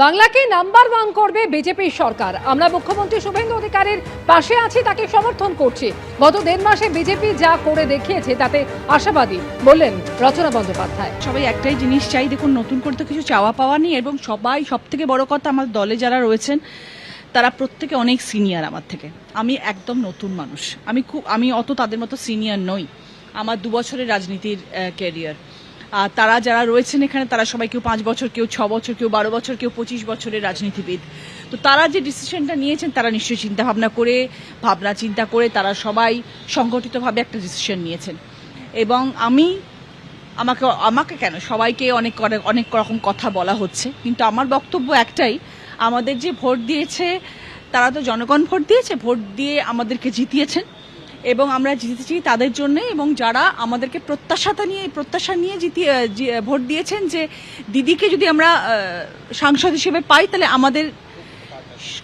বাংলাকে নাম্বার 1 করবে বিজেপি সরকার। আমরা মুখ্যমন্ত্রী শুভেন্দু অধিকারীর পাশে আছি, তাকে সমর্থন করছি। গত 1.5 মাসে বিজেপি যা করে দেখিয়েছে তাতে আশাবাদী বললেন রচনা বন্দ্যোপাধ্যায়। সবাই একটাই জিনিস চাই, দেখুন নতুন করে তো কিছু চাওয়া পাওয়া নেই, এবং সবাই সবথেকে বড় কথা আমার দলে যারা রয়েছেন তারা প্রত্যেকে অনেক সিনিয়র আমার থেকে। আমি একদম নতুন মানুষ, আমি অত তাদের মতো সিনিয়র নই। আমার 2 বছরের রাজনীতির ক্যারিয়ার। আর তারা যারা রয়েছেন এখানে তারা সবাই কেউ 5 বছর, কেউ 6 বছর, কেউ 12 বছর, কেউ 25 বছরের রাজনীতিবিদ। তো তারা যে ডিসিশনটা নিয়েছেন তারা নিশ্চয়ই ভাবনা চিন্তা করে তারা সবাই সংগঠিতভাবে একটা ডিসিশন নিয়েছেন। এবং আমাকে কেন সবাইকে অনেক রকম কথা বলা হচ্ছে, কিন্তু আমার বক্তব্য একটাই, আমাদের যে ভোট দিয়েছে তারা তো জনগণ ভোট দিয়েছে, ভোট দিয়ে আমাদেরকে জিতিয়েছেন এবং আমরা জিতেছি তাদের জন্য। এবং যারা আমাদেরকে প্রত্যাশা নিয়ে ভোট দিয়েছেন যে দিদিকে যদি আমরা সাংসদ হিসেবে পাই তাহলে আমাদের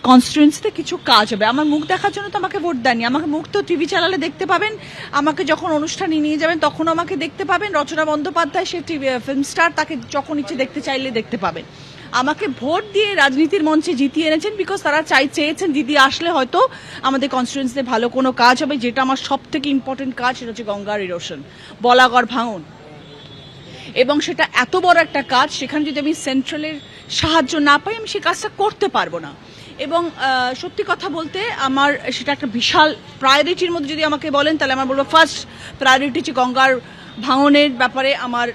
কনস্টিটুয়েন্সিতে কিছু কাজ হবে। আমার মুখ দেখার জন্য তো আমাকে ভোট দেননি, আমাকে মুখ তো টিভি চ্যানেলে দেখতে পাবেন, আমাকে যখন অনুষ্ঠানে নিয়ে যাবেন তখন আমাকে দেখতে পাবেন। রচনা বন্দ্যোপাধ্যায় সে ফিল্ম স্টার, তাকে যখন ইচ্ছে দেখতে চাইলে দেখতে পাবেন। আমাকে ভোট দিয়ে রাজনীতির মঞ্চে জিতিয়ে এনেছেন বিকজ তারা চেয়েছেন দিদি আসলে হয়তো আমাদের কনস্টিটুয়েন্সিতে ভালো কোনো কাজ হবে। যেটা আমার সব থেকে ইম্পর্টেন্ট কাজ সেটা হচ্ছে গঙ্গার ইরোশন, বলাগড় ভাঙন, এবং সেটা এত বড় একটা কাজ, সেখানে যদি আমি সেন্ট্রালের সাহায্য না পাই আমি সেই কাজটা করতে পারবো না। এবং সত্যি কথা বলতে আমার সেটা একটা বিশাল প্রায়োরিটির মধ্যে যদি আমাকে বলেন তাহলে আমার বলবো ফার্স্ট প্রায়োরিটি হচ্ছে গঙ্গার ভাঙনের ব্যাপারে আমার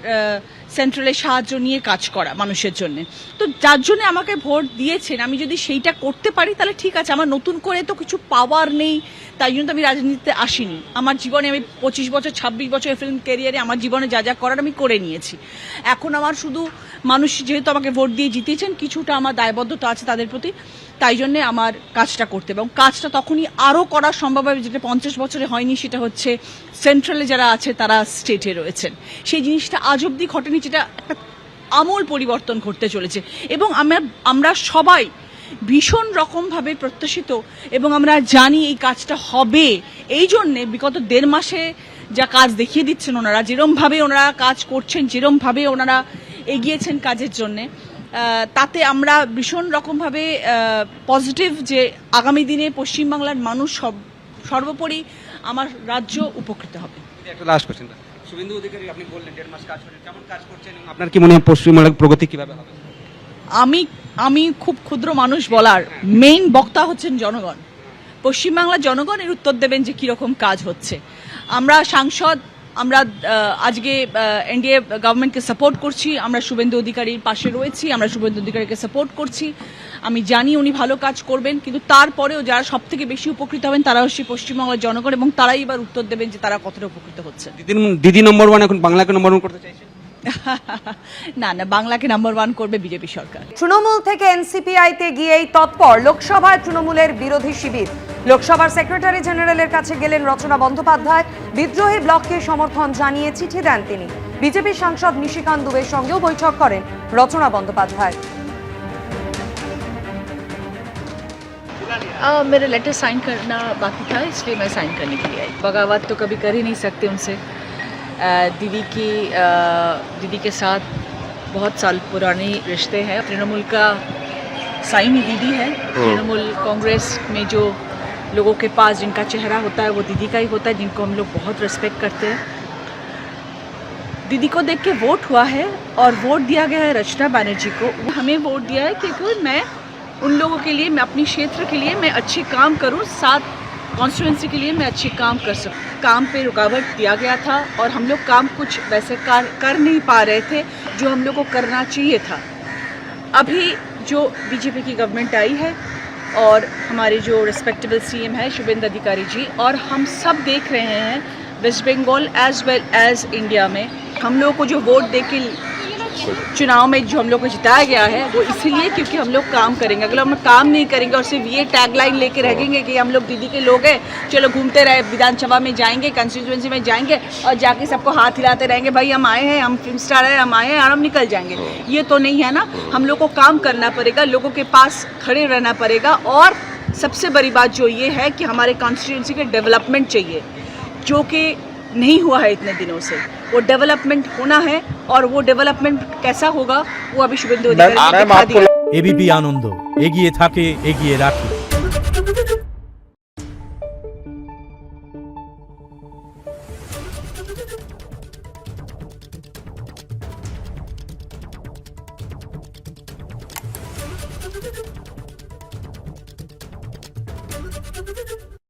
সেন্ট্রালের সাহায্য নিয়ে কাজ করা মানুষের জন্য। তো যার জন্য আমাকে ভোট দিয়েছেন, আমি যদি সেইটা করতে পারি তাহলে ঠিক আছে। আমার নতুন করে তো কিছু পাওয়ার নেই, তাই জন্য তো আমি রাজনীতিতে আসিনি। আমার জীবনে আমি 25 বছর 26 বছরের ফিল্ম ক্যারিয়ারে আমার জীবনে যা যা করার আমি করে নিয়েছি। এখন আমার শুধু মানুষ যেহেতু আমাকে ভোট দিয়ে জিতিয়েছেন, কিছুটা আমার দায়বদ্ধতা আছে তাদের প্রতি, তাই জন্যে আমার কাজটা করতে, এবং কাজটা তখনই আরও করা সম্ভব হবে যেটা 50 বছরে হয়নি। সেটা হচ্ছে সেন্ট্রালে যারা আছে তারা স্টেটে রয়েছেন, সেই জিনিসটা আজ অব্দি ঘটেনি, যেটা একটা আমূল পরিবর্তন ঘটতে চলেছে। এবং আমরা সবাই ভীষণ রকমভাবে প্রত্যাশিত, এবং আমরা জানি এই কাজটা হবে। এই জন্যে বিগত 1.5 মাসে যা কাজ দেখিয়ে দিচ্ছেন ওনারা, যেরমভাবে ওনারা কাজ করছেন, যেরমভাবে ওনারা এগিয়েছেন কাজের জন্যে, তাতে আমরা ভীষণ রকমভাবে পজিটিভ যে আগামী দিনে পশ্চিমবাংলার মানুষ সর্বোপরি আমার রাজ্য উপকৃত হবে। একটা লাস্ট কোশ্চেন, শুভেন্দু অধিকারী আপনি বললেন 1.5 মাস কাজ করেন, কেমন কাজ করছেন এবং আপনার কি মনে হয় পশ্চিমবাংলার প্রগতি কিভাবে হবে? আমি খুব ক্ষুদ্র মানুষ বলার, মেইন বক্তা হচ্ছেন জনগণ। পশ্চিমবাংলার জনগণ এর উত্তর দেবেন যে কিরকম কাজ হচ্ছে। আমরা সাংসদ, আমরা আজকে এনডিএ গভর্নমেন্টকে সাপোর্ট করছি, আমরা শুভেন্দু অধিকারীর পাশে রয়েছি, আমরা শুভেন্দু অধিকারীকে সাপোর্ট করছি। আমি জানি উনি ভালো কাজ করবেন, কিন্তু তারপরেও যারা সব থেকে বেশি উপকৃত হবেন তারা হচ্ছে পশ্চিমবাংলার জনগণ, এবং তারাই এবার উত্তর দেবেন যে তারা কতটা উপকৃত হচ্ছে। দিদি নম্বর 1 এখন বাংলাকে নম্বর 1 করতে চাইছেন? না, বাংলাকে নাম্বার 1 করবে বিজেপি সরকার। তৃণমূল থেকে এনসিপিআইতে গিয়েই তৎপর লোকসভায় তৃণমূলের বিরোধী শিবির। লোকসভার সেক্রেটারি জেনারেলের কাছে গেলেন রচনা বন্দ্যোপাধ্যায়, বিদ্রোহী ব্লককে সমর্থন জানিয়ে চিঠি দেন তিনি। বিজেপি সাংসদ নিশিকান্ত দুবের সঙ্গেও বৈঠক করেন রচনা বন্দ্যোপাধ্যায়। मेरा लेटर साइन करना बाकी था, इसलिए मैं साइन करने के लिए आई। बगावत तो कभी कर ही नहीं सकते उनसे। दीदी के साथ बहुत साल पुराने रिश्ते हैं। तृणमूल का साइन ही दीदी है। तृणमूल कांग्रेस में जो लोगों के पास जिनका चेहरा होता है वो दीदी का ही होता है, जिनको हम लोग बहुत रिस्पेक्ट करते हैं। दीदी को देख के वोट हुआ है और वोट दिया गया है रचना बनर्जी को। हमें वोट दिया है क्योंकि मैं उन लोगों के लिए, मैं अपनी क्षेत्र के लिए मैं अच्छे काम करूं, साथ कॉन्स्टिट्यूंसी के लिए मैं अच्छे काम कर सकूं। काम पे रुकावट दिया गया था और हम लोग काम कुछ वैसे कर नहीं पा रहे थे जो हम लोग को करना चाहिए था। अभी जो बीजेपी की गवर्नमेंट आई है और हमारे जो रिस्पेक्टेबल सीएम है शुभेंदु अधिकारी जी, और हम सब देख रहे हैं West Bengal as well as India में हम लोग को जो वोट दे के चुनाव में जो हम लोग को जिताया गया है वो इसीलिए क्योंकि हम लोग काम करेंगे। अगर हम काम नहीं करेंगे और सिर्फ ये टैगलाइन लेके रहेंगे कि हम लोग दीदी के लोग हैं, चलो घूमते रहे, विधानसभा में जाएंगे, कंस्टिट्यूएंसी में जाएंगे और जाके सबको हाथ हिलाते रहेंगे, भाई हम आए हैं, हम फिल्म स्टार हैं, हम आए हैं और हम निकल जाएंगे, ये तो नहीं है ना। हम लोग को काम करना पड़ेगा, लोगों के पास खड़े रहना पड़ेगा, और सबसे बड़ी बात जो ये है कि हमारे कॉन्स्टिट्यूएंसी के डेवलपमेंट चाहिए, जो कि नहीं हुआ है इतने दिनों से। वो डेवलपमेंट होना है, और वो डेवलपमेंट कैसा होगा वो अभी शुभेंदु अधिकारी ने दिखा दिया। এবিপি আনন্দ, এগিয়ে থাকে, এগিয়ে রাখি।